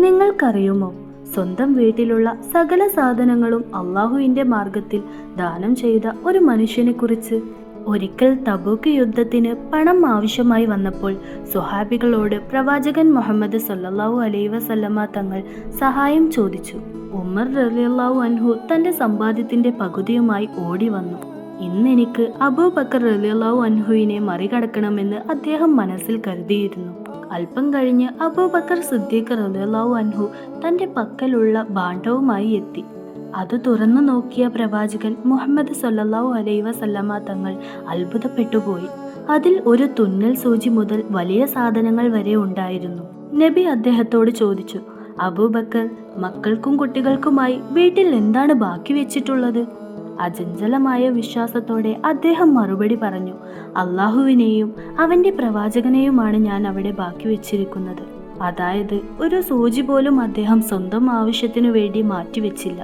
നിങ്ങൾക്കറിയുമോ, സ്വന്തം വീട്ടിലുള്ള സകല സാധനങ്ങളും അള്ളാഹുവിന്റെ മാർഗത്തിൽ ദാനം ചെയ്ത ഒരു മനുഷ്യനെ കുറിച്ച്? ഒരിക്കൽ തബൂക്ക് യുദ്ധത്തിന് പണം ആവശ്യമായി വന്നപ്പോൾ സ്വഹാബികളോട് പ്രവാചകൻ മുഹമ്മദ് സല്ലല്ലാഹു അലൈഹി വസല്ലമ തങ്ങൾ സഹായം ചോദിച്ചു. ഉമർ റളിയല്ലാഹു അൻഹു തന്റെ സമ്പാദ്യത്തിന്റെ പകുതിയുമായി ഓടി വന്നു. ഇന്നെനിക്ക് അബൂബക്കർ റളിയല്ലാഹു അൻഹുവിനെ മറികടക്കണമെന്ന് അദ്ദേഹം മനസ്സിൽ കരുതിയിരുന്നു. അല്പം കഴിഞ്ഞ് അബൂബക്കർ സിദ്ദീഖ് റളിയല്ലാഹു അൻഹു തന്റെ പക്കലുള്ള ഭാണ്ഡവുമായി എത്തി. അത് തുറന്നു നോക്കിയ പ്രവാചകൻ മുഹമ്മദ് സല്ലല്ലാഹു അലൈഹി വസല്ലമ തങ്ങൾ അത്ഭുതപ്പെട്ടുപോയി. അതിൽ ഒരു തുന്നൽ സൂചി മുതൽ വലിയ സാധനങ്ങൾ വരെ ഉണ്ടായിരുന്നു. നബി അദ്ദേഹത്തോട് ചോദിച്ചു, അബൂബക്കർ, മക്കൾക്കും കുട്ടികൾക്കുമായി വീട്ടിൽ എന്താണ് ബാക്കി വെച്ചിട്ടുള്ളത്? അചഞ്ചലമായ വിശ്വാസത്തോടെ അദ്ദേഹം മറുപടി പറഞ്ഞു, അള്ളാഹുവിനെയും അവന്റെ പ്രവാചകനെയുമാണ് ഞാൻ അവിടെ ബാക്കി വെച്ചിരിക്കുന്നത്. അതായത് ഒരു സൂചി പോലും അദ്ദേഹം സ്വന്തം ആവശ്യത്തിനു വേണ്ടി മാറ്റിവെച്ചില്ല.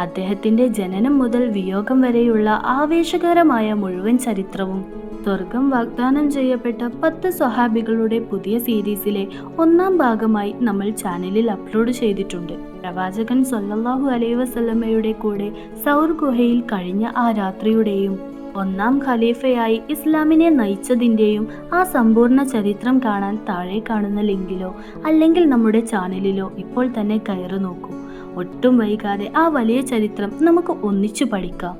അദ്ദേഹത്തിന്റെ ജനനം മുതൽ വിയോഗം വരെയുള്ള ആവേശകരമായ മുഴുവൻ ചരിത്രവും സ്വർഗം വാഗ്ദാനം ചെയ്യപ്പെട്ട 10 സ്വഹാബികളുടെ പുതിയ സീരീസിലെ 1ാം ഭാഗമായി നമ്മൾ ചാനലിൽ അപ്ലോഡ് ചെയ്തിട്ടുണ്ട്. പ്രവാചകൻ സല്ലല്ലാഹു അലൈഹി വസല്ലമയുടെ കൂടെ സൗർ ഗുഹയിൽ കഴിഞ്ഞ ആ രാത്രിയുടെയും 1ാം ഖലീഫയായി ഇസ്ലാമിനെ നയിച്ചതിൻ്റെയും ആ സമ്പൂർണ്ണ ചരിത്രം കാണാൻ താഴെ കാണുന്ന ലിങ്കിലോ അല്ലെങ്കിൽ നമ്മുടെ ചാനലിലോ ഇപ്പോൾ തന്നെ കയറി നോക്കൂ. ഒട്ടും വൈകാതെ ആ വലിയ ചരിത്രം നമുക്ക് ഒന്നിച്ചു പഠിക്കാം.